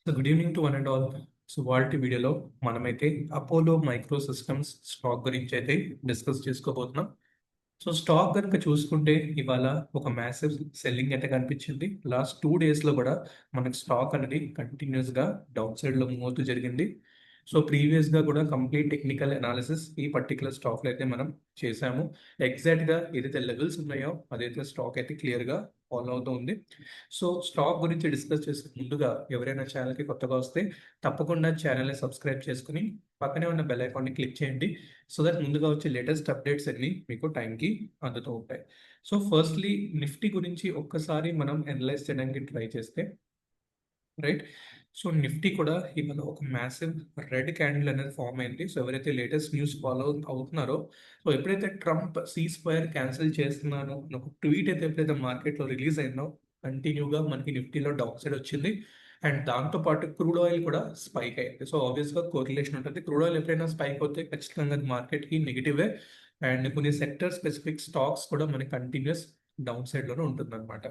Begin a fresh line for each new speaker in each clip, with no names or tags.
So good evening to one and all. So వాల్టి వీడియోలో మనమైతే అపోలో మైక్రో సిస్టమ్స్ స్టాక్ గురించి అయితే డిస్కస్ చేసుకోబోతున్నాం. సో స్టాక్ కనుక చూసుకుంటే ఇవాళ ఒక మ్యాసివ్ సెల్లింగ్ అయితే కనిపించింది. లాస్ట్ 2 డేస్లో కూడా మనకి స్టాక్ అనేది కంటిన్యూస్గా డౌన్ సైడ్లో మూవ్ అవుతూ జరిగింది. సో ప్రీవియస్గా కూడా కంప్లీట్ టెక్నికల్ అనాలిసిస్ ఈ పర్టికులర్ స్టాక్లో అయితే మనం చేసాము. ఎగ్జాక్ట్గా ఏదైతే లెవెల్స్ ఉన్నాయో అదైతే స్టాక్ అయితే క్లియర్గా ఫాలో అవుతూ ఉంది. సో స్టాక్ గురించి డిస్కస్ చేసే ముందుగా ఎవరైనా ఛానల్కి కొత్తగా వస్తే తప్పకుండా ఛానల్ని సబ్స్క్రైబ్ చేసుకుని పక్కనే ఉన్న బెల్ ఐకాన్ని క్లిక్ చేయండి. సో దట్ ముందుగా వచ్చే లేటెస్ట్ అప్డేట్స్ అన్ని మీకు టైంకి అందుతూ ఉంటాయి. సో ఫస్ట్లీ నిఫ్టీ గురించి ఒక్కసారి మనం అనలైజ్ చేయడానికి ట్రై చేస్తే, రైట్. సో నిఫ్టీ కూడా ఇవాళ ఒక మ్యాసివ్ రెడ్ క్యాండిల్ అనేది ఫామ్ అయింది. సో ఎవరైతే లేటెస్ట్ న్యూస్ ఫాలో అవుతున్నారో, సో ఎప్పుడైతే ట్రంప్ సీజ్ ఫైర్ క్యాన్సిల్ చేస్తున్నానో అని ఒక ట్వీట్ అయితే ఎప్పుడైతే మార్కెట్లో రిలీజ్ అయిందో, కంటిన్యూగా మనకి నిఫ్టీలో డౌన్ సైడ్ వచ్చింది. అండ్ దాంతోపాటు క్రూడ్ ఆయిల్ కూడా స్పైక్ అయింది. సో ఆబ్వియస్గా కోరిలేషన్ ఉంటుంది. క్రూడ్ ఆయిల్ ఎప్పుడైనా స్పైక్ అవుతే ఖచ్చితంగా మార్కెట్కి నెగిటివే. అండ్ కొన్ని సెక్టర్ స్పెసిఫిక్ స్టాక్స్ కూడా మనకి కంటిన్యూస్ డౌన్ సైడ్లోనే ఉంటుంది అనమాట.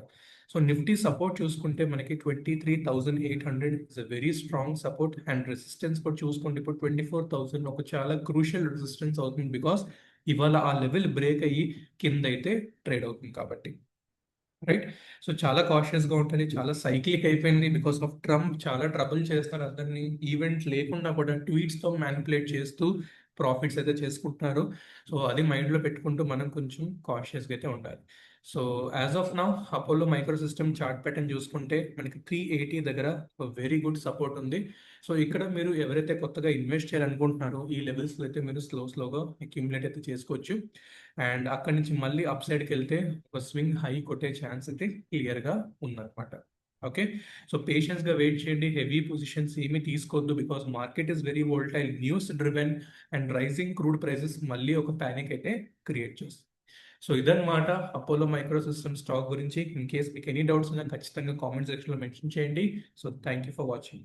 సో నిఫ్టీ సపోర్ట్ చూసుకుంటే మనకి 23,800 is a very strong support. And resistance కూడా చూసుకుంటే ఇప్పుడు 24,000 ఒక చాలా క్రూషియల్ రెసిస్టెన్స్ అవుతుంది. బికాస్ ఇవాళ ఆ లెవెల్ బ్రేక్ అయ్యి కింద అయితే ట్రేడ్ అవుతుంది కాబట్టి, రైట్. సో చాలా కాషియస్గా ఉంటుంది. చాలా సైక్లిక్ అయిపోయింది. బికాస్ ఆఫ్ ట్రంప్ చాలా ట్రబుల్ చేస్తారు అందరినీ. ఈవెంట్ లేకుండా కూడా ట్వీట్స్తో మ్యానిపులేట్ చేస్తూ ప్రాఫిట్స్ అయితే చేసుకుంటున్నారు. సో అది మైండ్లో పెట్టుకుంటూ మనం కొంచెం కాషియస్గా అయితే ఉండాలి. So as of now Apollo micro system chart pattern చూసుకుంటే మనకి 380 దగ్గర వెరీ గుడ్ సపోర్ట్ ఉంది. సో ఇక్కడ మీరు ఎవరైతే కొత్తగా ఇన్వెస్ట్ చేయాలనుకుంటున్నారో ఈ లెవెల్స్లో అయితే మీరు స్లోగా అక్యుములేట్ అయితే చేసుకోవచ్చు. అండ్ అక్కడి నుంచి మళ్ళీ అప్ సైడ్కి వెళ్తే ఒక స్వింగ్ హై కొట్టే ఛాన్స్ అయితే క్లియర్గా ఉందన్నమాట. ఓకే. సో పేషెన్స్గా వెయిట్ చేయండి. హెవీ పొజిషన్స్ ఏమీ తీసుకోవద్దు. Because market is very volatile, news driven. And rising crude prices మళ్ళీ ఒక ప్యానిక్ అయితే క్రియేట్ చేస్తుంది. సో ఇదన్నమాట అపోలో మైక్రో సిస్టమ్ స్టాక్ గురించి. ఇన్ కేస్ మీకు ఎనీ డౌట్స్ ఉన్నా ఖచ్చితంగా కామెంట్ సెక్షన్లో మెన్షన్ చేయండి. So thank you for watching.